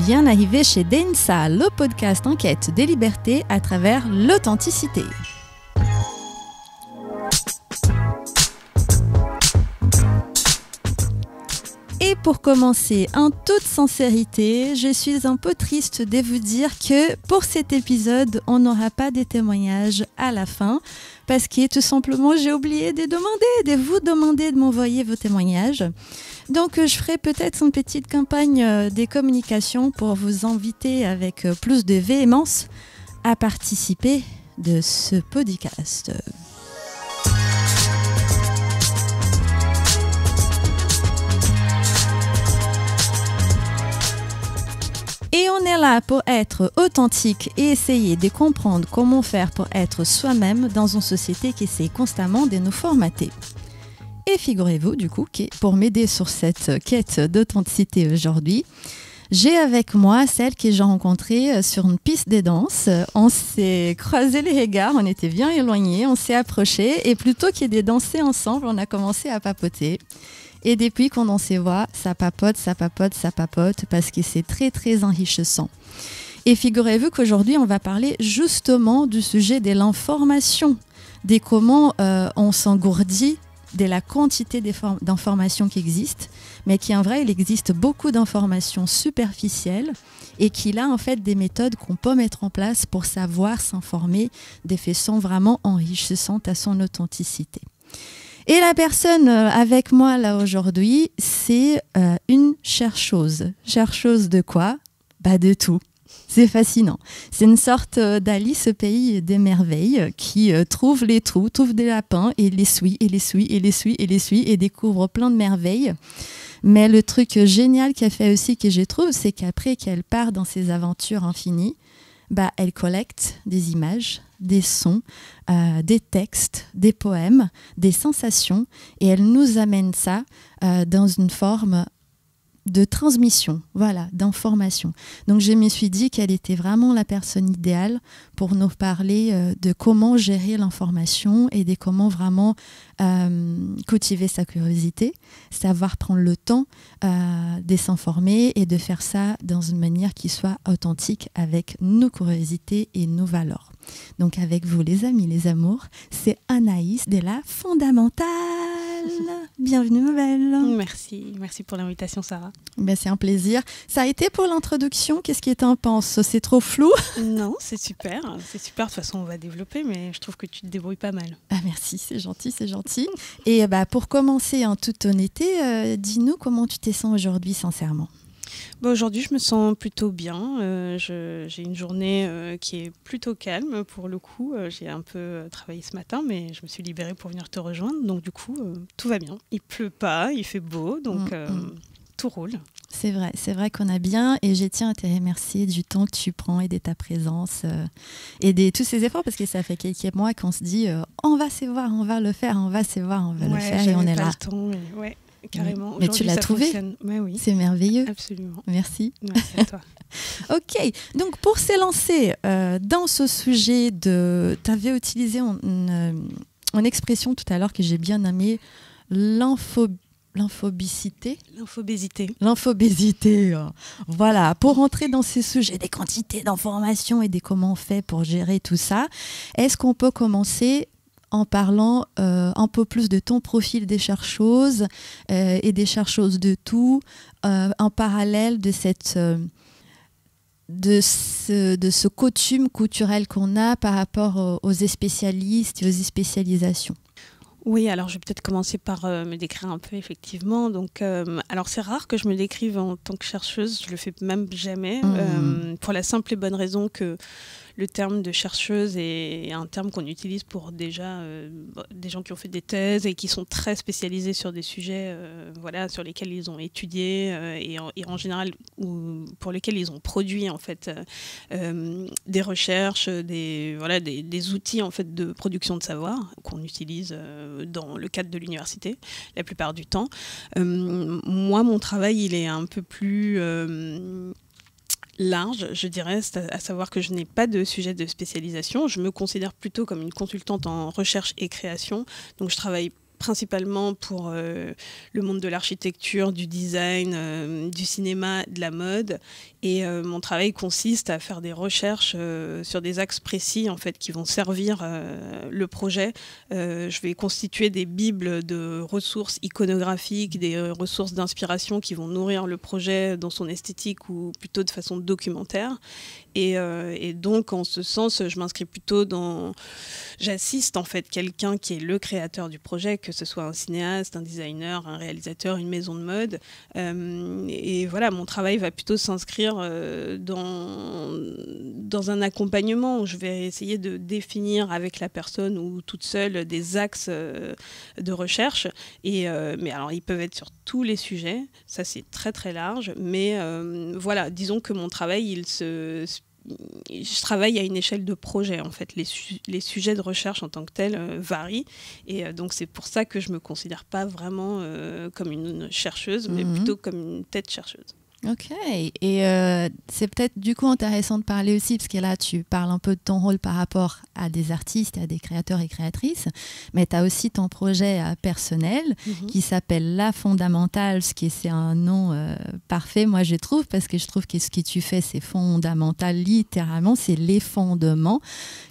Bien arrivé chez Densa, le podcast en quête des libertés à travers l'authenticité. Et pour commencer, en toute sincérité, je suis un peu triste de vous dire que pour cet épisode, on n'aura pas de témoignages à la fin parce que tout simplement, j'ai oublié de vous demander de m'envoyer vos témoignages. Donc, je ferai peut-être une petite campagne de communication pour vous inviter avec plus de véhémence à participer de ce podcast. Et on est là pour être authentique et essayer de comprendre comment faire pour être soi-même dans une société qui essaie constamment de nous formater. Et figurez-vous du coup que pour m'aider sur cette quête d'authenticité aujourd'hui, j'ai avec moi celle que j'ai rencontrée sur une piste de danse. On s'est croisé les regards, on était bien éloignés, on s'est approchés et plutôt que de danser ensemble, on a commencé à papoter. Et depuis qu'on en se voit, ça papote parce que c'est très très enrichissant. Et figurez-vous qu'aujourd'hui, on va parler justement du sujet de l'information, de comment on s'engourdit de la quantité d'informations qui existent, mais qui en vrai, il existe beaucoup d'informations superficielles et qu'il a en fait des méthodes qu'on peut mettre en place pour savoir s'informer de façon vraiment enrichissante à son authenticité. Et la personne avec moi là aujourd'hui, c'est une chercheuse. Chercheuse de quoi ? Bah de tout. C'est fascinant. C'est une sorte d'Alice au pays des merveilles qui trouve les trous, trouve des lapins et les suit et découvre plein de merveilles. Mais le truc génial qu'elle fait aussi, que je trouve, c'est qu'après qu'elle part dans ses aventures infinies, bah, elle collecte des images, des sons, des textes, des poèmes, des sensations et elle nous amène ça dans une forme de transmission, voilà, d'information. Donc je me suis dit qu'elle était vraiment la personne idéale pour nous parler de comment gérer l'information et de comment vraiment cultiver sa curiosité, savoir prendre le temps de s'informer et de faire ça dans une manière qui soit authentique avec nos curiosités et nos valeurs. Donc avec vous les amis, les amours, c'est Anaïs de la Fondamentale. Bienvenue ma belle. Merci pour l'invitation Sarah. Ben, c'est un plaisir. Ça a été pour l'introduction, qu'est-ce que tu en penses ? C'est trop flou ? Non, c'est super. De toute façon on va développer, mais je trouve que tu te débrouilles pas mal. Ah merci, c'est gentil. Et bah, pour commencer en toute honnêteté, dis-nous comment tu te sens aujourd'hui sincèrement ? Aujourd'hui, je me sens plutôt bien. J'ai une journée qui est plutôt calme pour le coup. J'ai un peu travaillé ce matin, mais je me suis libérée pour venir te rejoindre. Donc du coup, tout va bien. Il pleut pas, il fait beau, donc tout roule. C'est vrai qu'on a bien et je tiens à te remercier du temps que tu prends et de ta présence et de tous ces efforts parce que ça fait quelques mois qu'on se dit on va se voir, on va le faire, on va se voir, on va le faire et on est là. Le temps, ouais. Carrément. Mais tu l'as trouvé. Oui. C'est merveilleux. Absolument. Merci. Merci à toi. Ok, donc pour s'élancer dans ce sujet tu avais utilisé une expression tout à l'heure que j'ai bien aimée, l'infobésité. Voilà, pour rentrer dans ces sujets des quantités d'informations et des comment on fait pour gérer tout ça, est-ce qu'on peut commencer en parlant un peu plus de ton profil des chercheuses et des chercheuses de tout, en parallèle de ce coutume culturel qu'on a par rapport aux spécialistes et aux spécialisations. Oui, alors je vais peut-être commencer par me décrire un peu effectivement. Donc, alors c'est rare que je me décrive en tant que chercheuse, je le fais même jamais, pour la simple et bonne raison que le terme de chercheuse est un terme qu'on utilise pour déjà des gens qui ont fait des thèses et qui sont très spécialisés sur des sujets sur lesquels ils ont étudié et en général pour lesquels ils ont produit en fait des recherches, des outils en fait de production de savoir qu'on utilise dans le cadre de l'université la plupart du temps. Moi, mon travail, il est un peu plus large, je dirais, à savoir que je n'ai pas de sujet de spécialisation. Je me considère plutôt comme une consultante en recherche et création. Donc, je travaille principalement pour le monde de l'architecture, du design, du cinéma, de la mode. Et mon travail consiste à faire des recherches sur des axes précis en fait, qui vont servir le projet. Je vais constituer des bibles de ressources iconographiques, des ressources d'inspiration qui vont nourrir le projet dans son esthétique ou plutôt de façon documentaire. Et donc, en ce sens, je m'inscris plutôt dans... J'assiste en fait quelqu'un qui est le créateur du projet, que ce soit un cinéaste, un designer, un réalisateur, une maison de mode. Et voilà, mon travail va plutôt s'inscrire dans un accompagnement où je vais essayer de définir avec la personne ou toute seule des axes de recherche. Mais alors, ils peuvent être sur tous les sujets. Ça, c'est très, très large. Mais voilà, disons que mon travail, je travaille à une échelle de projet en fait. Les sujets de recherche en tant que tels varient et donc c'est pour ça que je me considère pas vraiment comme une chercheuse mais plutôt comme une tête chercheuse. Ok, et c'est peut-être du coup intéressant de parler aussi, parce que là tu parles un peu de ton rôle par rapport à des artistes, à des créateurs et créatrices, mais tu as aussi ton projet personnel qui s'appelle La Fondamentale, c'est un nom parfait, moi je trouve, parce que je trouve que ce que tu fais c'est fondamental, littéralement, c'est les fondements,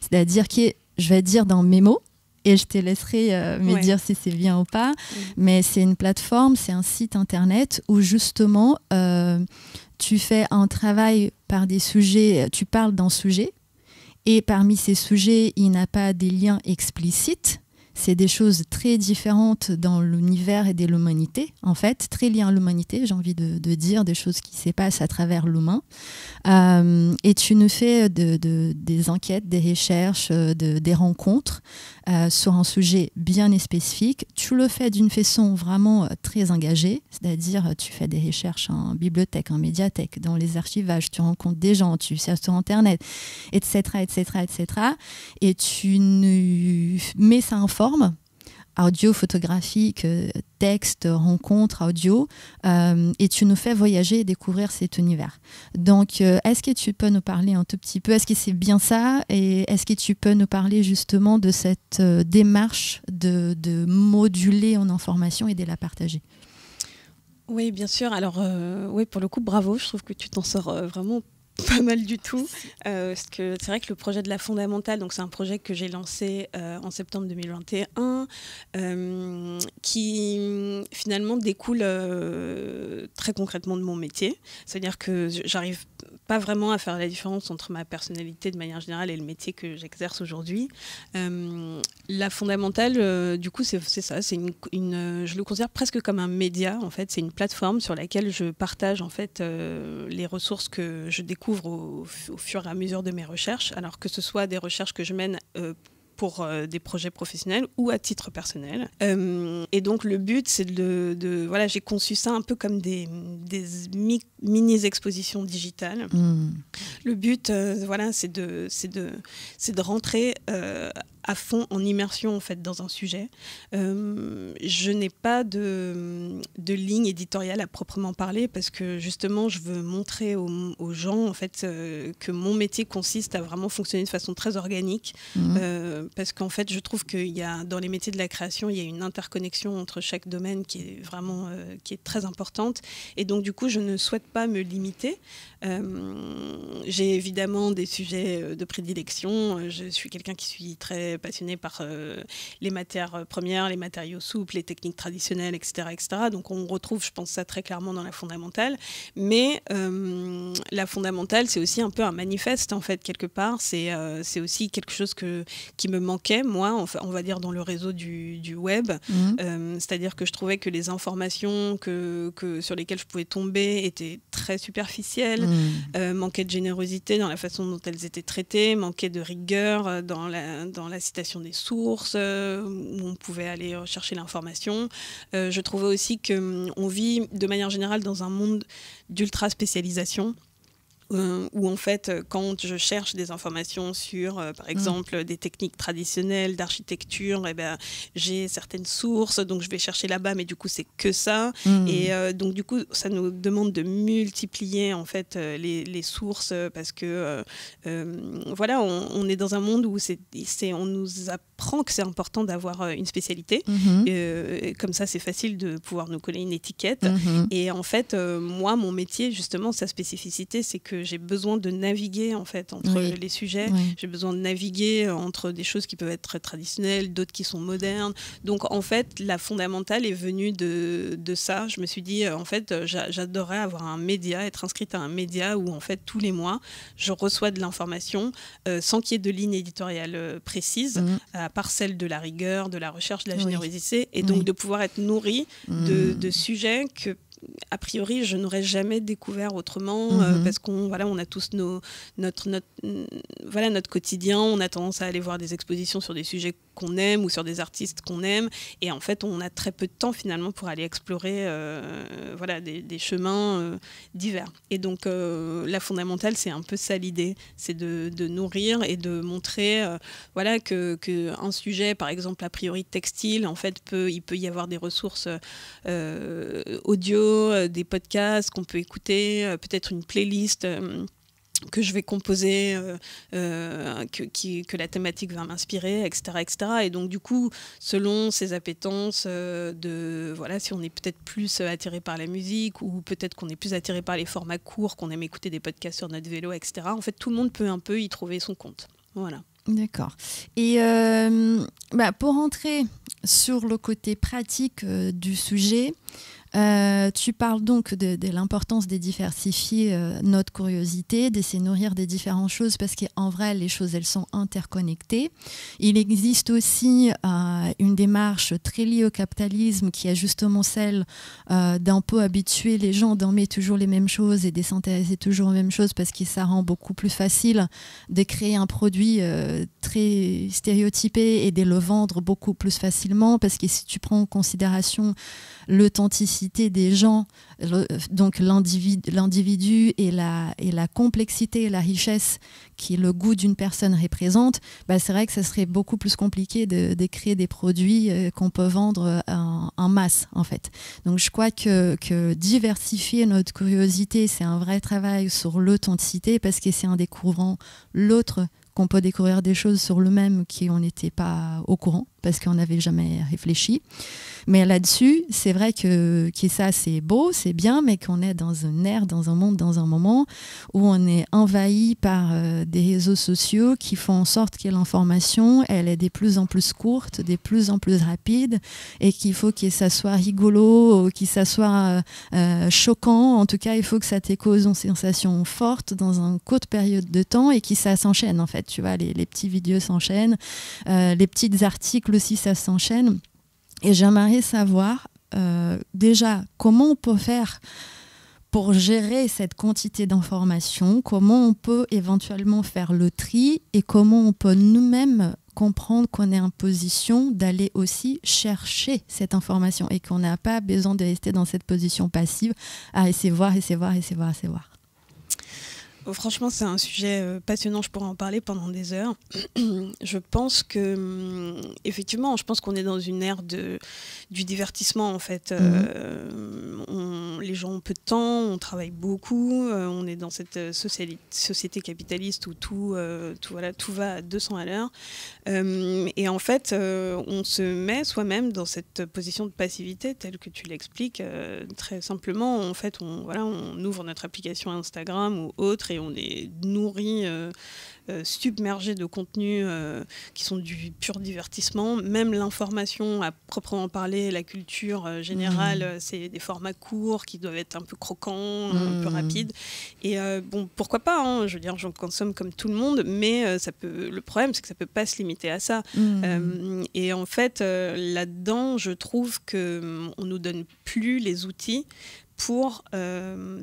c'est-à-dire que, je vais dire dans mes mots, et je te laisserai me dire si c'est bien ou pas. Mais c'est une plateforme, c'est un site internet où justement tu fais un travail par des sujets, tu parles d'un sujet et parmi ces sujets, il n'y a pas des liens explicites. C'est des choses très différentes dans l'univers et de l'humanité, en fait, très liées à l'humanité, j'ai envie de dire, des choses qui se passent à travers l'humain. Et tu nous fais des enquêtes, des recherches, des rencontres sur un sujet bien spécifique. Tu le fais d'une façon vraiment très engagée, c'est-à-dire tu fais des recherches en bibliothèque, en médiathèque, dans les archivages, tu rencontres des gens, tu cherches sur Internet, etc., etc., etc. Et tu mets ça en forme, audio, photographique, texte, rencontre, audio, et tu nous fais voyager et découvrir cet univers. Donc, est-ce que tu peux nous parler un tout petit peu, est-ce que c'est bien ça, et est-ce que tu peux nous parler justement de cette démarche de moduler en information et de la partager? Oui, bien sûr. Alors, oui, pour le coup, bravo. Je trouve que tu t'en sors vraiment pas mal du tout, parce que c'est vrai que le projet de La Fondamentale, donc c'est un projet que j'ai lancé en septembre 2021, qui finalement découle très concrètement de mon métier. C'est-à-dire que j'arrive pas vraiment à faire la différence entre ma personnalité de manière générale et le métier que j'exerce aujourd'hui. La Fondamentale, du coup, c'est ça, c'est je le considère presque comme un média, en fait. C'est une plateforme sur laquelle je partage en fait les ressources que je découvre au fur et à mesure de mes recherches, alors que ce soit des recherches que je mène pour des projets professionnels ou à titre personnel. Et donc le but, c'est voilà, j'ai conçu ça un peu comme des mini-expositions digitales. Le but, voilà, c'est de rentrer à fond en immersion en fait dans un sujet. Je n'ai pas de ligne éditoriale à proprement parler parce que justement je veux montrer aux gens en fait que mon métier consiste à vraiment fonctionner de façon très organique, parce qu'en fait je trouve qu'il y a dans les métiers de la création il y a une interconnexion entre chaque domaine qui est vraiment qui est très importante, et donc du coup je ne souhaite pas me limiter. J'ai évidemment des sujets de prédilection. Je suis quelqu'un qui suis très passionnée par les matières premières, les matériaux souples, les techniques traditionnelles, etc., etc. Donc on retrouve, je pense, ça très clairement dans La Fondamentale. Mais La Fondamentale, c'est aussi un peu un manifeste, en fait, quelque part. C'est aussi quelque chose qui me manquait, moi, enfin, on va dire, dans le réseau du web. C'est-à-dire que je trouvais que les informations sur lesquelles je pouvais tomber étaient très superficielles, manquaient de générosité dans la façon dont elles étaient traitées, manquaient de rigueur dans la citation des sources, où on pouvait aller chercher l'information. Je trouvais aussi qu'on vit de manière générale dans un monde d'ultra spécialisation, où en fait, quand je cherche des informations sur, par exemple, des techniques traditionnelles d'architecture, eh ben, j'ai certaines sources, donc je vais chercher là-bas, mais du coup, c'est que ça. Et donc, du coup, ça nous demande de multiplier en fait les sources, parce que voilà, on est dans un monde où on nous apprend comprend que c'est important d'avoir une spécialité. Comme ça, c'est facile de pouvoir nous coller une étiquette. Et en fait, moi, mon métier, justement, sa spécificité, c'est que j'ai besoin de naviguer en fait, entre les sujets. J'ai besoin de naviguer entre des choses qui peuvent être très traditionnelles, d'autres qui sont modernes. Donc, en fait, la fondamentale est venue de ça. Je me suis dit, en fait, j'adorerais avoir un média, être inscrite à un média où, en fait, tous les mois, je reçois de l'information sans qu'il y ait de ligne éditoriale précise, à part celle de la rigueur, de la recherche, de la générosité, et donc de pouvoir être nourrie de sujets que a priori, je n'aurais jamais découvert autrement parce qu'on on a tous notre quotidien. On a tendance à aller voir des expositions sur des sujets qu'on aime ou sur des artistes qu'on aime. Et en fait, on a très peu de temps finalement pour aller explorer des chemins divers. Et donc, la fondamentale, c'est un peu ça l'idée. C'est de nourrir et de montrer que un sujet, par exemple, a priori textile, en fait, il peut y avoir des ressources audio, des podcasts qu'on peut écouter, peut-être une playlist que je vais composer, que la thématique va m'inspirer, etc., etc. Et donc, du coup, selon ses appétences, si on est peut-être plus attiré par la musique ou peut-être qu'on est plus attiré par les formats courts, qu'on aime écouter des podcasts sur notre vélo, etc., en fait, tout le monde peut un peu y trouver son compte. Voilà. D'accord. Et pour entrer sur le côté pratique du sujet, tu parles donc de l'importance de diversifier notre curiosité, de se nourrir des différentes choses parce qu'en vrai, les choses, elles sont interconnectées. Il existe aussi une démarche très liée au capitalisme qui est justement celle d'un peu habituer les gens d'aimer toujours les mêmes choses et de s'intéresser toujours aux mêmes choses parce que ça rend beaucoup plus facile de créer un produit très stéréotypé et de le vendre beaucoup plus facilement parce que si tu prends en considération l'authenticité des gens, donc l'individu et la complexité et la richesse que le goût d'une personne représente, c'est vrai que ça serait beaucoup plus compliqué de créer des produits qu'on peut vendre en masse en fait. Donc je crois que diversifier notre curiosité, c'est un vrai travail sur l'authenticité parce que c'est en découvrant l'autre qu'on peut découvrir des choses sur le même qu'on n'était pas au courant parce qu'on n'avait jamais réfléchi. Mais là-dessus, c'est vrai que ça, c'est beau, c'est bien, mais qu'on est dans une ère, dans un monde, dans un moment où on est envahi par des réseaux sociaux qui font en sorte que l'information, elle est de plus en plus courte, de plus en plus rapide, et qu'il faut que ça soit rigolo, que ça soit choquant. En tout cas, il faut que ça te cause une sensation forte dans une courte période de temps et que ça s'enchaîne, en fait. Tu vois, les petits vidéos s'enchaînent, les petits articles aussi, ça s'enchaîne. Et j'aimerais savoir déjà comment on peut faire pour gérer cette quantité d'informations, comment on peut éventuellement faire le tri et comment on peut nous-mêmes comprendre qu'on est en position d'aller aussi chercher cette information et qu'on n'a pas besoin de rester dans cette position passive à essayer de voir. Franchement, c'est un sujet passionnant, je pourrais en parler pendant des heures. Je pense que, effectivement, je pense qu'on est dans une ère du divertissement, en fait. Les gens ont peu de temps, on travaille beaucoup, on est dans cette société capitaliste où tout va à 200 à l'heure. Et en fait, on se met soi-même dans cette position de passivité, telle que tu l'expliques, très simplement. En fait, on ouvre notre application Instagram ou autre, et on est nourri, submergé de contenus qui sont du pur divertissement. Même l'information à proprement parler, la culture générale, c'est des formats courts qui doivent être un peu croquants, un peu rapides. Et pourquoi pas, hein, je veux dire, j'en consomme comme tout le monde, mais le problème, c'est que ça peut pas se limiter à ça. Et en fait, là-dedans, je trouve qu'on nous donne plus les outils pour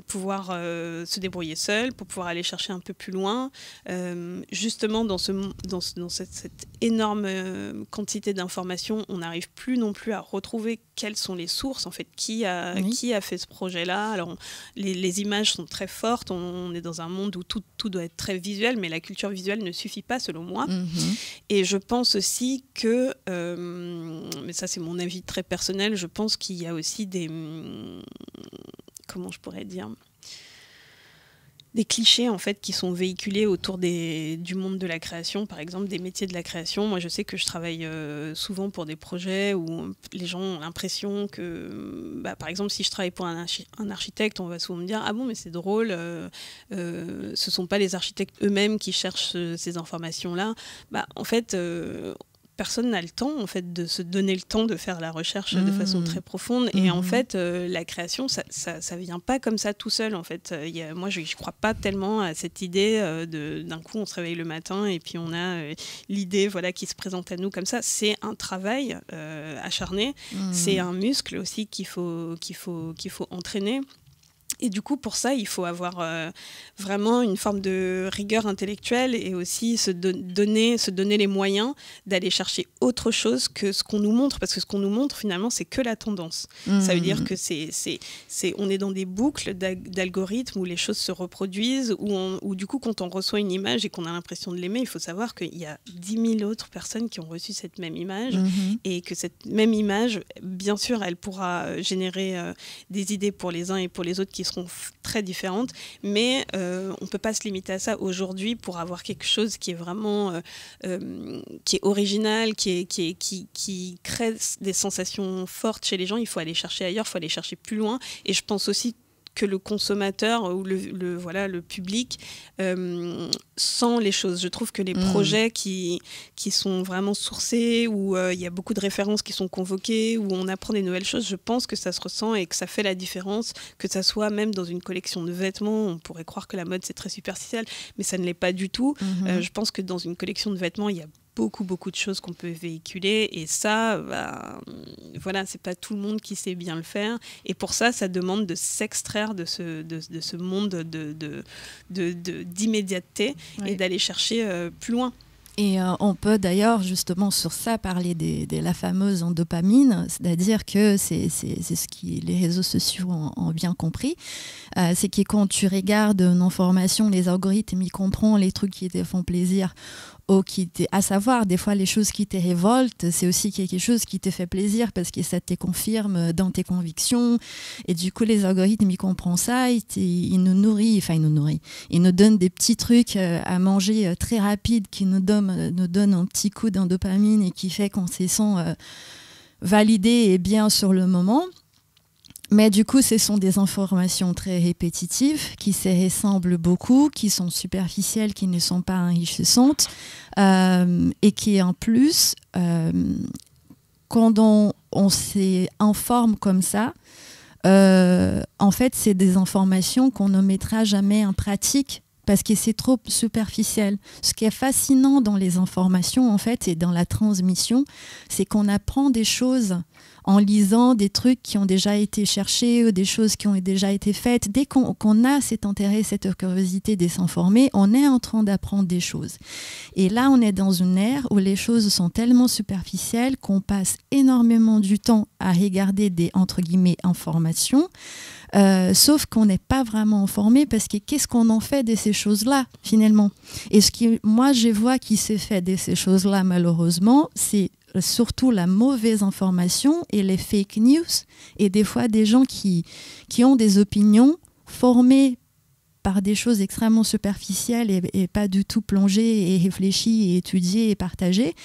pouvoir se débrouiller seul, pour pouvoir aller chercher un peu plus loin. Justement, dans cette énorme quantité d'informations, on n'arrive plus non plus à retrouver quelles sont les sources, en fait, qui a fait ce projet-là. Alors, les images sont très fortes, on est dans un monde où tout doit être très visuel, mais la culture visuelle ne suffit pas, selon moi. Et je pense aussi que, mais ça c'est mon avis très personnel, je pense qu'il y a aussi comment je pourrais dire, des clichés en fait qui sont véhiculés autour du monde de la création, par exemple des métiers de la création. Moi je sais que je travaille souvent pour des projets où les gens ont l'impression que par exemple si je travaille pour un architecte, on va souvent me dire ah bon mais c'est drôle, ce sont pas les architectes eux-mêmes qui cherchent ces informations là. En fait personne n'a le temps en fait de se donner le temps de faire la recherche de façon très profonde et en fait la création ça vient pas comme ça tout seul en fait. Moi je crois pas tellement à cette idée d'un coup on se réveille le matin et puis on a l'idée voilà qui se présente à nous comme ça. C'est un travail acharné, c'est un muscle aussi qu'il faut entraîner. Et du coup, pour ça, il faut avoir vraiment une forme de rigueur intellectuelle et aussi se donner les moyens d'aller chercher autre chose que ce qu'on nous montre. Parce que ce qu'on nous montre, finalement, c'est que la tendance. Ça veut dire que on est dans des boucles d'algorithmes où les choses se reproduisent, où du coup, quand on reçoit une image et qu'on a l'impression de l'aimer, il faut savoir qu'il y a 10 000 autres personnes qui ont reçu cette même image et que cette même image, bien sûr, elle pourra générer des idées pour les uns et pour les autres qui seront très différentes, mais on ne peut pas se limiter à ça aujourd'hui pour avoir quelque chose qui est vraiment qui est original, qui crée des sensations fortes chez les gens. Il faut aller chercher ailleurs, il faut aller chercher plus loin et je pense aussi que le consommateur ou le public sent les choses. Je trouve que les projets qui sont vraiment sourcés, où il y a beaucoup de références qui sont convoquées, où on apprend des nouvelles choses, je pense que ça se ressent et que ça fait la différence, que ça soit même dans une collection de vêtements. On pourrait croire que la mode c'est très superficiel, mais ça ne l'est pas du tout. Je pense que dans une collection de vêtements, il y a beaucoup de choses qu'on peut véhiculer et ça, voilà, c'est pas tout le monde qui sait bien le faire et pour ça, ça demande de s'extraire de ce monde d'immédiateté et d'aller chercher plus loin. Et on peut d'ailleurs justement sur ça parler de la fameuse dopamine, c'est-à-dire que c'est ce que les réseaux sociaux ont bien compris, c'est que quand tu regardes une information, les algorithmes, ils comprennent les trucs qui te font plaisir, à savoir des fois les choses qui te révoltent, c'est aussi quelque chose qui te fait plaisir parce que ça te confirme dans tes convictions et du coup les algorithmes ils comprennent ça, ils nous nourrissent, ils nous donnent des petits trucs à manger très rapides qui nous donnent un petit coup de dopamine et qui fait qu'on se sent validé et bien sur le moment. Mais du coup, ce sont des informations très répétitives qui se ressemblent beaucoup, qui sont superficielles, qui ne sont pas enrichissantes et qui, en plus, quand on s'informe comme ça, en fait, c'est des informations qu'on ne mettra jamais en pratique parce que c'est trop superficiel. Ce qui est fascinant dans les informations, en fait, et dans la transmission, c'est qu'on apprend des choses en lisant des trucs qui ont déjà été cherchés ou des choses qui ont déjà été faites. Dès qu'on a cet intérêt, cette curiosité de s'informer, on est en train d'apprendre des choses. Et là, on est dans une ère où les choses sont tellement superficielles qu'on passe énormément du temps à regarder des, entre guillemets, informations, sauf qu'on n'est pas vraiment informé parce que qu'est-ce qu'on en fait de ces choses-là, finalement? Et ce qui, moi, je vois qui s'est fait de ces choses-là, malheureusement, c'est surtout la mauvaise information et les fake news et des fois des gens qui ont des opinions formées par des choses extrêmement superficielles et pas du tout plongées et réfléchies et étudiées et partagées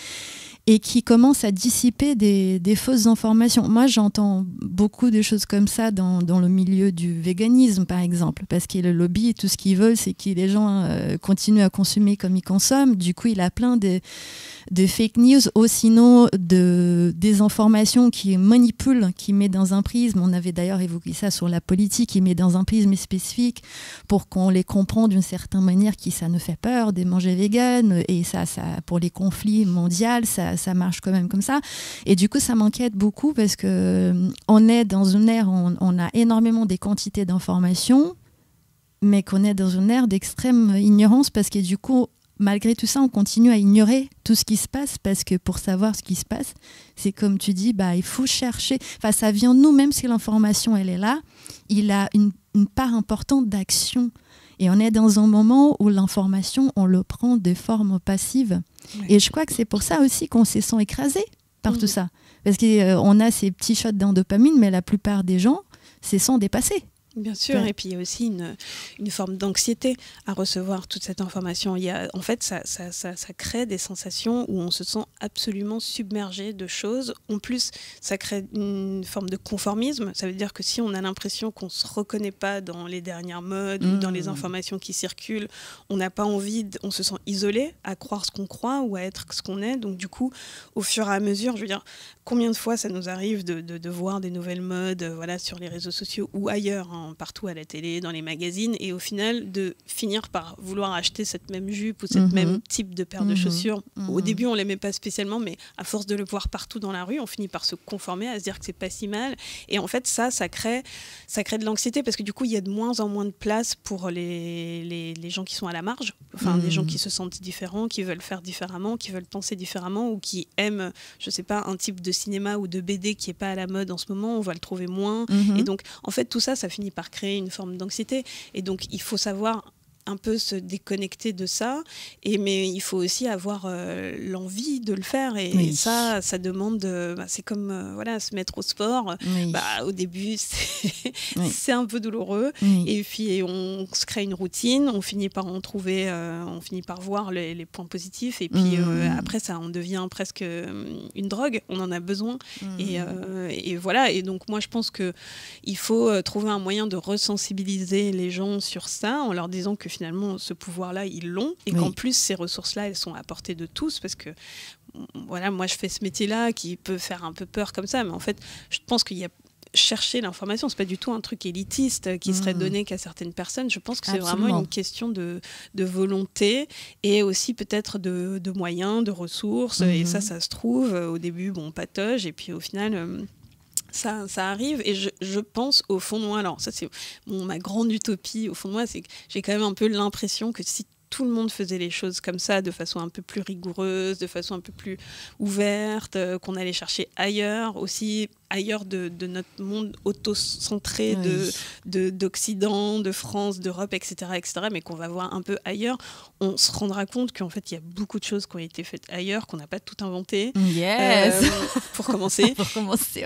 et qui commencent à dissiper des fausses informations. Moi, j'entends beaucoup de choses comme ça dans le milieu du véganisme, par exemple, parce que le lobby, tout ce qu'ils veulent, c'est que les gens continuent à consommer comme ils consomment. Du coup, il a plein de fake news ou sinon des informations qui manipulent, qui met dans un prisme. On avait d'ailleurs évoqué ça sur la politique, qui met dans un prisme spécifique pour qu'on les comprenne d'une certaine manière, qui ça nous fait peur de manger vegan et ça pour les conflits mondiaux, ça marche quand même comme ça. Et du coup, ça m'inquiète beaucoup parce que on est dans une ère où on a énormément des quantités d'informations, mais qu'on est dans une ère d'extrême ignorance parce que du coup, malgré tout ça, on continue à ignorer tout ce qui se passe parce que pour savoir ce qui se passe, c'est comme tu dis, il faut chercher. Enfin, ça vient de nous, même si l'information, elle est là, il a une part importante d'action. Et on est dans un moment où l'information, on le prend de forme passive. Ouais. Et je crois que c'est pour ça aussi qu'on se sent écrasé par tout ça. Parce qu'on a ces petits shots d'endopamine, mais la plupart des gens se sont dépassés. Bien sûr, et puis il y a aussi une forme d'anxiété à recevoir toute cette information. En fait, ça crée des sensations où on se sent absolument submergé de choses. En plus, ça crée une forme de conformisme. Ça veut dire que si on a l'impression qu'on ne se reconnaît pas dans les dernières modes ou dans les informations qui circulent, on n'a pas envie, on se sent isolé à croire ce qu'on croit ou à être ce qu'on est. Donc du coup, au fur et à mesure, je veux dire, combien de fois ça nous arrive de voir des nouvelles modes voilà, sur les réseaux sociaux ou ailleurs, hein, partout à la télé, dans les magazines, et au final de finir par vouloir acheter cette même jupe ou cette même type de paire de chaussures. Au début, on l'aimait pas spécialement, mais à force de le voir partout dans la rue, on finit par se conformer, à se dire que c'est pas si mal. Et en fait, ça crée de l'anxiété parce que du coup, il y a de moins en moins de place pour les gens qui sont à la marge, enfin, des gens qui se sentent différents, qui veulent faire différemment, qui veulent penser différemment ou qui aiment, je sais pas, un type de cinéma ou de BD qui est pas à la mode en ce moment, on va le trouver moins. Et donc, en fait, tout ça finit par créer une forme d'anxiété. Et donc, il faut savoir un peu se déconnecter de ça, mais il faut aussi avoir l'envie de le faire, et ça demande, c'est comme voilà, se mettre au sport. Au début c'est un peu douloureux, et puis on se crée une routine, on finit par en trouver, on finit par voir les points positifs, et puis après ça on devient presque une drogue, on en a besoin, et voilà. Et donc moi je pense que il faut trouver un moyen de resensibiliser les gens sur ça en leur disant que finalement, ce pouvoir-là, ils l'ont, et qu'en plus, ces ressources-là, elles sont à portée de tous, parce que, voilà, moi, je fais ce métier-là qui peut faire un peu peur comme ça, mais en fait, je pense qu'il y a chercher l'information, c'est pas du tout un truc élitiste qui serait donné qu'à certaines personnes. Je pense que c'est vraiment une question de volonté, et aussi peut-être de moyens, de ressources, et ça se trouve. Au début, on patauge, et puis au final... Ça arrive, et je pense au fond de moi, alors ça c'est ma grande utopie au fond de moi, c'est que j'ai quand même un peu l'impression que si tout le monde faisait les choses comme ça, de façon un peu plus rigoureuse, de façon un peu plus ouverte, qu'on allait chercher ailleurs, aussi ailleurs de notre monde auto-centré d'Occident, de France, d'Europe, etc., mais qu'on va voir un peu ailleurs, on se rendra compte qu'en fait, il y a beaucoup de choses qui ont été faites ailleurs, qu'on n'a pas tout inventé. Pour commencer.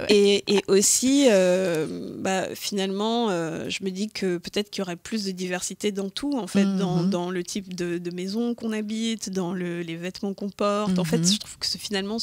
Et aussi, finalement, je me dis que peut-être qu'il y aurait plus de diversité dans tout, en fait, dans le type de maison qu'on habite, dans les vêtements qu'on porte. En fait, je trouve que finalement...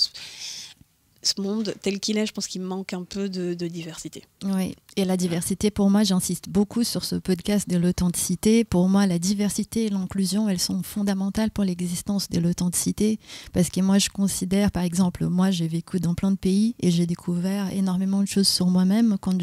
ce monde tel qu'il est, je pense qu'il manque un peu de diversité. Oui, et la diversité, pour moi, j'insiste beaucoup sur ce podcast de l'authenticité. Pour moi, la diversité et l'inclusion, elles sont fondamentales pour l'existence de l'authenticité, parce que moi, je considère, par exemple, moi, j'ai vécu dans plein de pays et j'ai découvert énormément de choses sur moi-même quand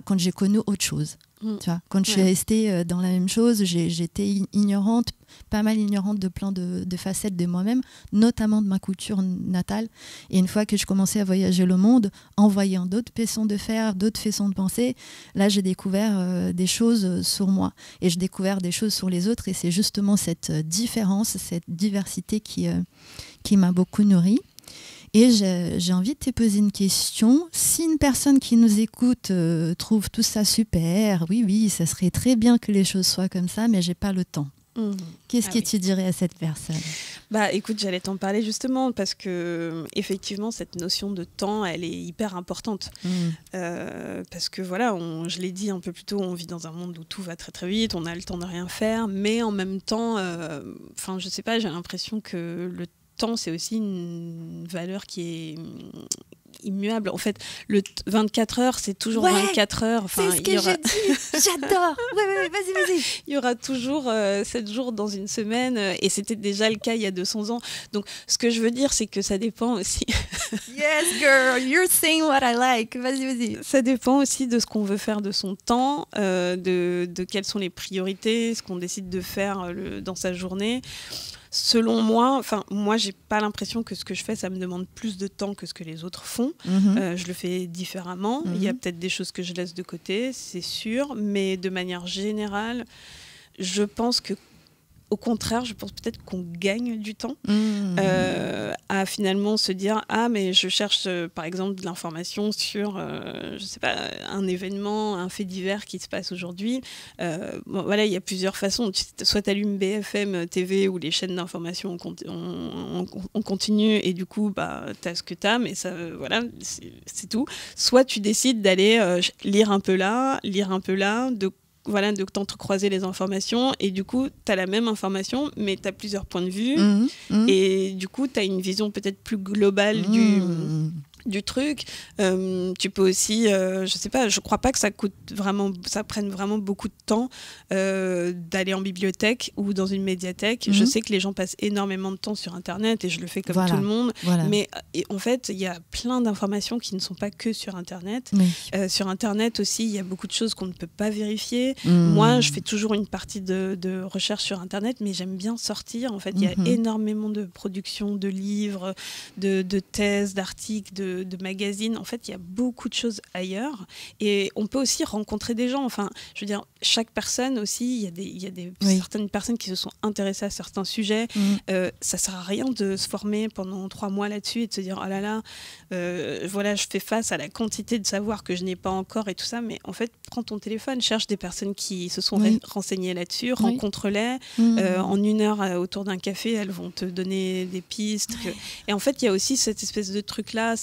quand j'ai connu autre chose. Tu vois, quand je suis restée dans la même chose, j'étais ignorante, pas mal ignorante de plein de facettes de moi-même, notamment de ma culture natale. Et une fois que je commençais à voyager le monde, en voyant d'autres façons de faire, d'autres façons de penser, là j'ai découvert des choses sur moi, et j'ai découvert des choses sur les autres, et c'est justement cette différence, cette diversité qui m'a beaucoup nourrie. Et j'ai envie de te poser une question. Si une personne qui nous écoute trouve tout ça super, oui, ça serait très bien que les choses soient comme ça, mais j'ai pas le temps. Qu'est-ce que tu dirais à cette personne ? Écoute, j'allais t'en parler justement parce que effectivement cette notion de temps, elle est hyper importante. Parce que voilà, je l'ai dit un peu plus tôt, on vit dans un monde où tout va très très vite, on a le temps de rien faire, mais en même temps, je sais pas, j'ai l'impression que le temps, c'est aussi une valeur qui est immuable. En fait, le 24 heures, c'est toujours 24 heures. C'est ce que j'ai dit. J'adore. Vas-y. Il y aura toujours 7 jours dans une semaine, et c'était déjà le cas il y a 200 ans. Donc, ce que je veux dire, c'est que ça dépend aussi... Yes, girl, you're saying what I like. Vas-y. Ça dépend aussi de ce qu'on veut faire de son temps, de quelles sont les priorités, ce qu'on décide de faire dans sa journée. Selon moi, j'ai pas l'impression que ce que je fais, ça me demande plus de temps que ce que les autres font. Je le fais différemment. Il y a peut-être des choses que je laisse de côté, c'est sûr. Mais de manière générale, je pense que au contraire, je pense peut-être qu'on gagne du temps à finalement se dire mais je cherche par exemple de l'information sur je sais pas, un événement, un fait divers qui se passe aujourd'hui. Voilà, il y a plusieurs façons. Soit tu allumes BFM TV ou les chaînes d'information on continue et du coup tu as ce que tu as, mais ça voilà, c'est tout. Soit tu décides d'aller lire un peu là, de t'entrecroiser les informations et du coup tu as la même information mais tu as plusieurs points de vue et du coup tu as une vision peut-être plus globale du truc. Tu peux aussi je sais pas, je crois pas que ça prenne vraiment beaucoup de temps d'aller en bibliothèque ou dans une médiathèque. Je sais que les gens passent énormément de temps sur internet et je le fais comme tout le monde, mais en fait il y a plein d'informations qui ne sont pas que sur internet. Sur internet aussi il y a beaucoup de choses qu'on ne peut pas vérifier. Moi je fais toujours une partie de recherche sur internet, mais j'aime bien sortir. En fait il y a énormément de productions de livres, de thèses, d'articles, de magazines. En fait, il y a beaucoup de choses ailleurs et on peut aussi rencontrer des gens. Enfin, je veux dire, chaque personne aussi, il y a certaines personnes qui se sont intéressées à certains sujets. Ça sert à rien de se former pendant 3 mois là-dessus et de se dire oh là là, voilà, je fais face à la quantité de savoir que je n'ai pas encore et tout ça. Mais en fait, prends ton téléphone, cherche des personnes qui se sont renseignées là-dessus, rencontre-les. En 1 heure autour d'un café, elles vont te donner des pistes. Et en fait, il y a aussi cette espèce de truc-là.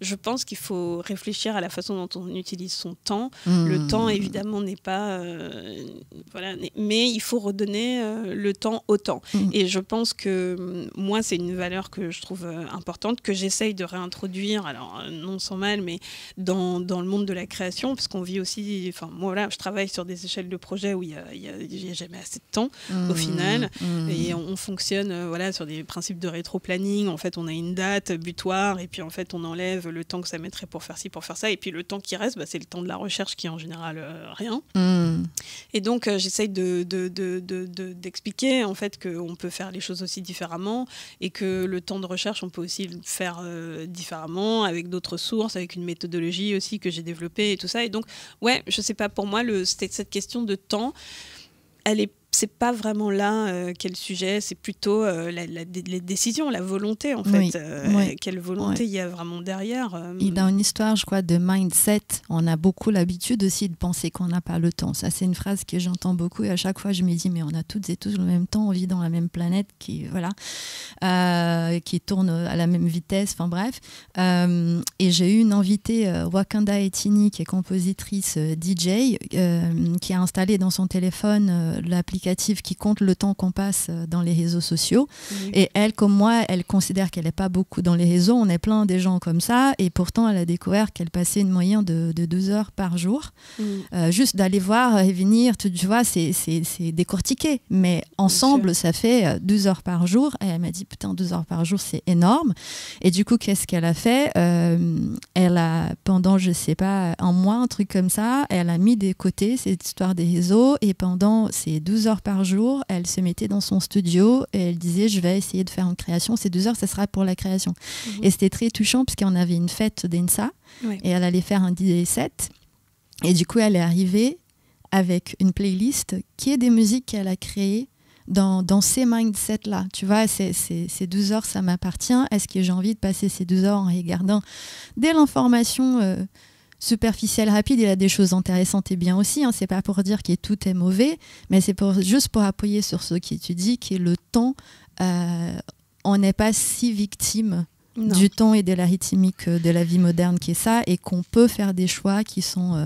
Je pense qu'il faut réfléchir à la façon dont on utilise son temps. Le temps, évidemment, n'est pas... voilà, mais il faut redonner le temps au temps. Et je pense que moi, c'est une valeur que je trouve importante, que j'essaye de réintroduire, alors non sans mal, mais dans le monde de la création, parce qu'on vit aussi... Enfin, moi, voilà, je travaille sur des échelles de projets où il n'y a jamais assez de temps, au final. Et on fonctionne voilà, sur des principes de rétro-planning. En fait, on a une date butoir et puis en fait on enlève le temps que ça mettrait pour faire ci, pour faire ça, et puis le temps qui reste c'est le temps de la recherche qui est en général rien. Et donc j'essaye d'expliquer en fait qu'on peut faire les choses aussi différemment et que le temps de recherche on peut aussi le faire différemment avec d'autres sources, avec une méthodologie aussi que j'ai développée et tout ça. Et donc ouais, je sais pas, pour moi cette question de temps, c'est pas vraiment là quel sujet, c'est plutôt les décisions, la volonté en fait. Quelle volonté il y a vraiment derrière. Et dans une histoire, je crois, de mindset, on a beaucoup l'habitude aussi de penser qu'on n'a pas le temps. Ça, c'est une phrase que j'entends beaucoup et à chaque fois, je me dis, mais on a toutes et tous le même temps, on vit dans la même planète qui tourne à la même vitesse, enfin bref. Et j'ai eu une invitée, Wakanda Etini, qui est compositrice DJ, qui a installé dans son téléphone l'application qui compte le temps qu'on passe dans les réseaux sociaux. Et elle, comme moi, elle considère qu'elle n'est pas beaucoup dans les réseaux. On est plein des gens comme ça. Et pourtant, elle a découvert qu'elle passait une moyenne de 12 heures par jour. Juste d'aller voir et venir, tu vois, c'est décortiqué. Mais ensemble, ça fait 12 heures par jour. Et elle m'a dit, putain, 12 heures par jour, c'est énorme. Et du coup, qu'est-ce qu'elle a fait ? Elle a, pendant, je sais pas, un mois, un truc comme ça, elle a mis de côté cette histoire des réseaux. Et pendant ces 12 heures par jour, elle se mettait dans son studio et elle disait je vais essayer de faire une création, ces 2 heures ça sera pour la création. Et c'était très touchant parce qu'on avait une fête d'Ensa et elle allait faire un DJ set et du coup elle est arrivée avec une playlist qui est des musiques qu'elle a créées dans ces mindsets là, tu vois, ces 12 heures ça m'appartient, est-ce que j'ai envie de passer ces 12 heures en regardant dès l'information superficielle, rapide, il a des choses intéressantes et bien aussi, hein. C'est pas pour dire que tout est mauvais, mais c'est juste pour appuyer sur ce que tu dis, que le temps, on n'est pas si victime du temps et de la rythmique de la vie moderne qui est ça, et qu'on peut faire des choix qui sont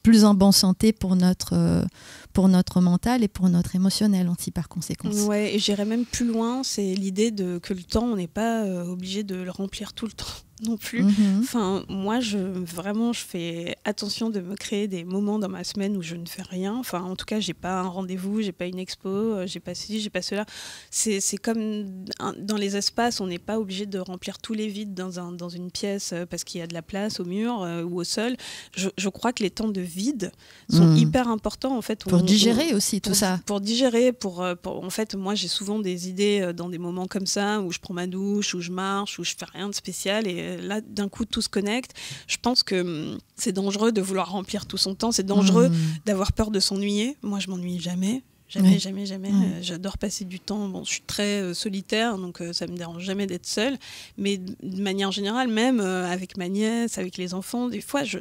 plus en bonne santé pour notre mental et pour notre émotionnel aussi par conséquence. Ouais, et j'irais même plus loin, c'est l'idée que le temps, on n'est pas obligé de le remplir tout le temps non plus. Enfin, moi, je fais attention de me créer des moments dans ma semaine où je ne fais rien. Enfin, en tout cas, j'ai pas un rendez-vous, j'ai pas une expo, j'ai pas ceci, j'ai pas cela. C'est comme dans les espaces, on n'est pas obligé de remplir tous les vides dans une pièce parce qu'il y a de la place au mur ou au sol. Je crois que les temps de vide sont hyper importants en fait. Pour digérer aussi tout ça. Pour digérer, en fait, moi j'ai souvent des idées dans des moments comme ça où je prends ma douche, où je marche, où je fais rien de spécial et là d'un coup tout se connecte. Je pense que c'est dangereux de vouloir remplir tout son temps, c'est dangereux d'avoir peur de s'ennuyer. Moi je m'ennuie jamais. Jamais. J'adore passer du temps. Bon, je suis très solitaire, donc ça me dérange jamais d'être seule. Mais de manière générale, même avec ma nièce, avec les enfants, des fois, je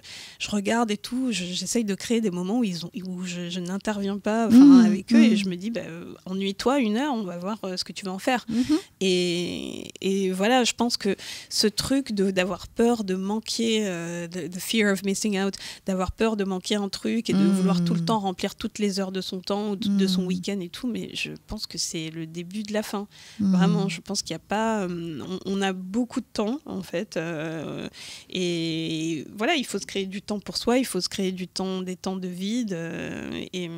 regarde et tout. J'essaye de créer des moments où je n'interviens pas avec eux et je me dis, ennuie-toi 1 heure, on va voir ce que tu vas en faire. Et voilà, je pense que ce truc d'avoir peur de manquer, the fear of missing out, d'avoir peur de manquer un truc et de vouloir tout le temps remplir toutes les heures de son temps ou de son week-end et tout, mais je pense que c'est le début de la fin. Vraiment, je pense qu'il n'y a pas... on a beaucoup de temps, en fait. Et voilà, il faut se créer du temps pour soi, il faut se créer des temps de vide. Et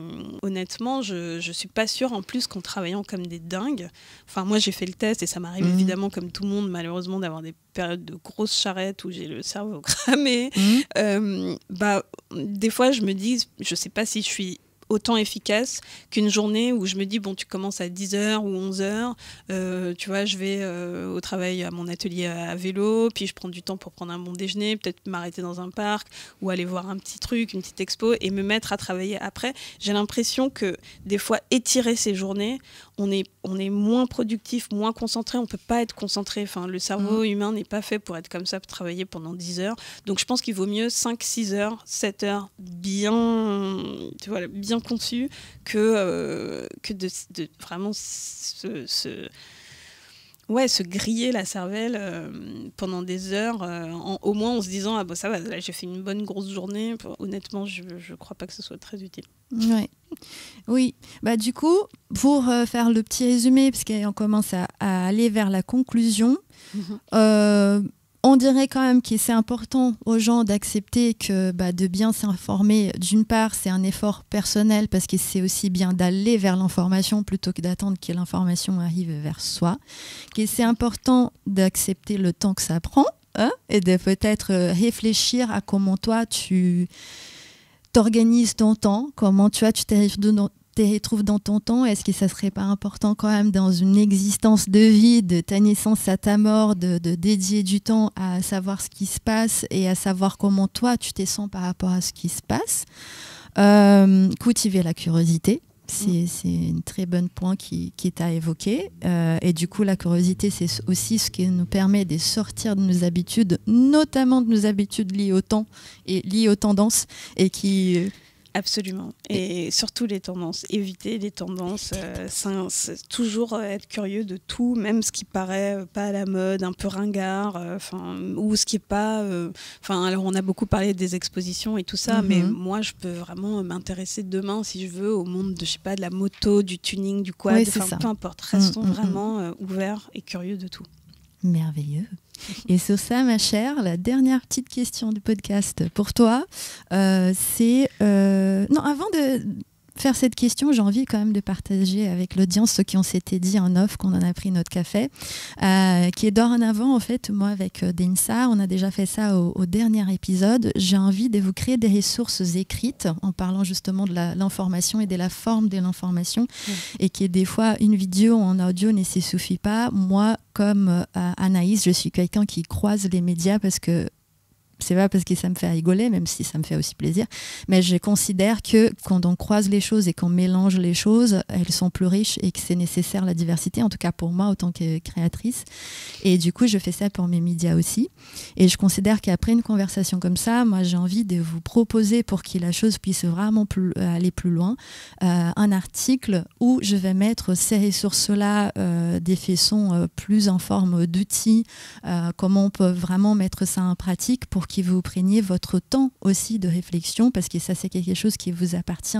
honnêtement, je ne suis pas sûre, en plus, qu'en travaillant comme des dingues... Enfin, moi, j'ai fait le test et ça m'arrive évidemment, comme tout le monde, malheureusement, d'avoir des périodes de grosses charrettes où j'ai le cerveau cramé. Des fois, je me dis, je ne sais pas si je suis autant efficace qu'une journée où je me dis bon, tu commences à 10h ou 11h, tu vois, je vais au travail à mon atelier à vélo, puis je prends du temps pour prendre un bon déjeuner, peut-être m'arrêter dans un parc ou aller voir un petit truc, une petite expo et me mettre à travailler après. J'ai l'impression que des fois étirer ces journées, on est moins productif, moins concentré, on peut pas être concentré, enfin le cerveau humain n'est pas fait pour être comme ça, pour travailler pendant 10 heures. Donc je pense qu'il vaut mieux 5, 6 heures, 7 heures bien conçu que de vraiment se griller la cervelle pendant des heures, au moins en se disant ah bah ça va, là j'ai fait une bonne grosse journée. Honnêtement, je crois pas que ce soit très utile. Ouais. Oui, bah du coup, pour faire le petit résumé, parce qu'on commence à aller vers la conclusion, on dirait quand même que c'est important aux gens d'accepter que de bien s'informer, d'une part, c'est un effort personnel parce que c'est aussi bien d'aller vers l'information plutôt que d'attendre que l'information arrive vers soi. Que c'est important d'accepter le temps que ça prend et de peut-être réfléchir à comment toi tu t'organises ton temps, comment tu te retrouves dans ton temps. Est-ce que ça serait pas important quand même dans une existence de vie, de ta naissance à ta mort, de dédier du temps à savoir ce qui se passe et à savoir comment toi tu te sens par rapport à ce qui se passe. Cultiver la curiosité. C'est un très bon point qui t'a évoqué. Et du coup, la curiosité, c'est aussi ce qui nous permet de sortir de nos habitudes, notamment de nos habitudes liées au temps et liées aux tendances et qui... Absolument. Et surtout les tendances. Éviter les tendances. C'est toujours être curieux de tout, même ce qui paraît pas à la mode, un peu ringard, ou ce qui est pas... alors on a beaucoup parlé des expositions et tout ça, mais moi je peux vraiment m'intéresser demain, si je veux, au monde de, je sais pas, de la moto, du tuning, du quad, peu importe. Restons vraiment ouverts et curieux de tout. Merveilleux. Et sur ça, ma chère, la dernière petite question du podcast pour toi, c'est... Non, avant de faire cette question, j'ai envie quand même de partager avec l'audience ce qu'on s'était dit en off, qu'on en a pris notre café, qui est dorénavant, en fait, moi avec Densa, on a déjà fait ça au dernier épisode. J'ai envie de vous créer des ressources écrites en parlant justement de l'information et de la forme de l'information, et qui est des fois une vidéo en audio ne se suffit pas. Moi, comme Anaïs, je suis quelqu'un qui croise les médias parce que c'est pas parce que ça me fait rigoler, même si ça me fait aussi plaisir, mais je considère que quand on croise les choses et qu'on mélange les choses, elles sont plus riches et que c'est nécessaire la diversité, en tout cas pour moi en tant que créatrice. Et du coup, je fais ça pour mes médias aussi. Et je considère qu'après une conversation comme ça, moi j'ai envie de vous proposer, pour que la chose puisse vraiment aller plus loin, un article où je vais mettre ces ressources-là, des façons plus en forme d'outils, comment on peut vraiment mettre ça en pratique pour que vous preniez votre temps aussi de réflexion, parce que ça c'est quelque chose qui vous appartient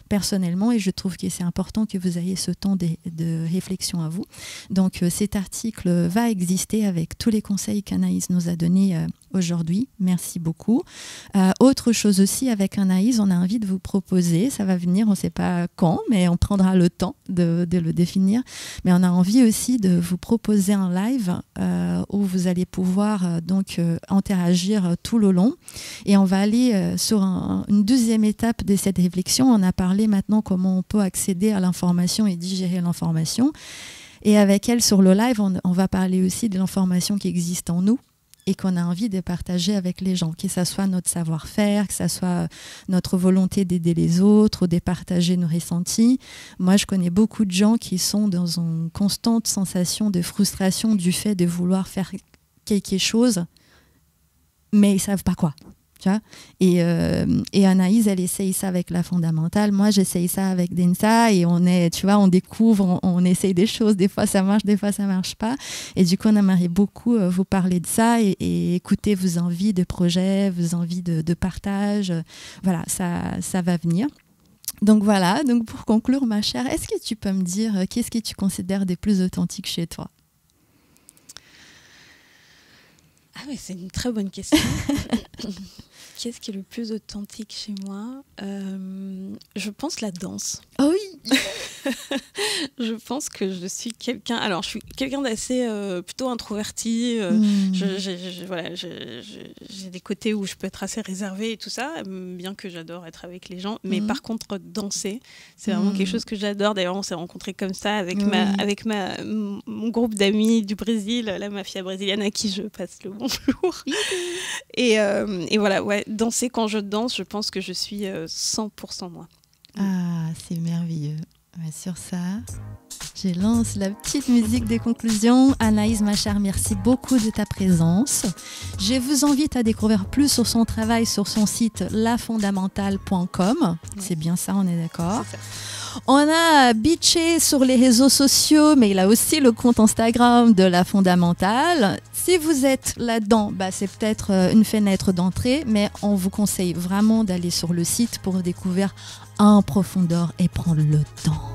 personnellement et je trouve que c'est important que vous ayez ce temps de réflexion à vous. Donc cet article va exister avec tous les conseils qu'Anaïs nous a donnés aujourd'hui. Merci beaucoup. Autre chose aussi, avec Anaïs, on a envie de vous proposer, ça va venir, on ne sait pas quand, mais on prendra le temps de le définir. Mais on a envie aussi de vous proposer un live où vous allez pouvoir interagir tout le long. Et on va aller sur une deuxième étape de cette réflexion. On a parlé maintenant comment on peut accéder à l'information et digérer l'information. Et avec elle, sur le live, on va parler aussi de l'information qui existe en nous et qu'on a envie de partager avec les gens, que ce soit notre savoir-faire, que ce soit notre volonté d'aider les autres ou de partager nos ressentis. Moi, je connais beaucoup de gens qui sont dans une constante sensation de frustration du fait de vouloir faire quelque chose, mais ils ne savent pas quoi. Tu vois, et Anaïs, elle essaye ça avec la fondamentale. Moi, j'essaye ça avec Densa et on découvre, on essaye des choses. Des fois, ça marche, des fois, ça marche pas. Et du coup, on aimerait beaucoup vous parler de ça et écouter vos envies de projet, vos envies de partage. Voilà, ça va venir. Donc voilà, donc pour conclure, ma chère, est-ce que tu peux me dire qu'est-ce que tu considères des plus authentiques chez toi? Ah oui, c'est une très bonne question. Qu'est-ce qui est le plus authentique chez moi? Je pense la danse. Oh oui. Je pense que je suis quelqu'un... Alors, je suis quelqu'un d'assez plutôt introverti. J'ai des côtés où je peux être assez réservée et tout ça, bien que j'adore être avec les gens. Mais par contre, danser, c'est vraiment quelque chose que j'adore. D'ailleurs, on s'est rencontrés comme ça avec mon groupe d'amis du Brésil, la mafia brésilienne à qui je passe le bonjour. Et voilà, ouais, danser, quand je danse, je pense que je suis 100% moi. Ah, c'est merveilleux. Ouais, sur ça, je lance la petite musique des conclusions. Anaïs, ma chère, merci beaucoup de ta présence. Je vous invite à découvrir plus sur son travail sur son site lafondamentale.com. Ouais. C'est bien ça, on est d'accord? C'est ça. On a bitché sur les réseaux sociaux, mais il a aussi le compte Instagram de La Fondamentale. Si vous êtes là-dedans, c'est peut-être une fenêtre d'entrée, mais on vous conseille vraiment d'aller sur le site pour découvrir en profondeur et prendre le temps.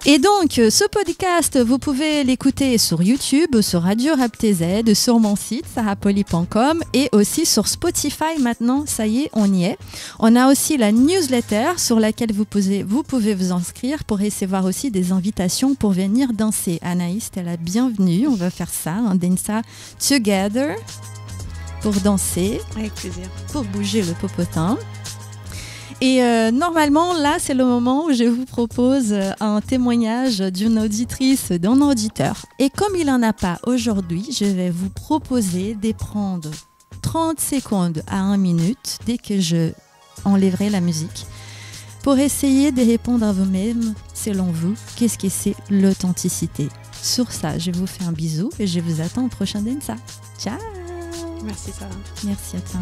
Et donc, ce podcast, vous pouvez l'écouter sur YouTube, sur Radio Rap TZ, sur mon site sarahpoli.com et aussi sur Spotify maintenant. Ça y est, on y est. On a aussi la newsletter sur laquelle vous pouvez vous inscrire pour recevoir aussi des invitations pour venir danser. Anaïs, t'es la bienvenue. On va faire ça, un Densa Together pour danser. Avec plaisir. Pour bouger le popotin. Et normalement, là, c'est le moment où je vous propose un témoignage d'une auditrice, d'un auditeur. Et comme il n'en a pas aujourd'hui, je vais vous proposer de prendre 30 secondes à 1 minute dès que je enlèverai la musique pour essayer de répondre à vous-même, selon vous, qu'est-ce que c'est l'authenticité. Sur ça, je vous fais un bisou et je vous attends au prochain Densa. Ciao! Merci Sarah. Merci à toi.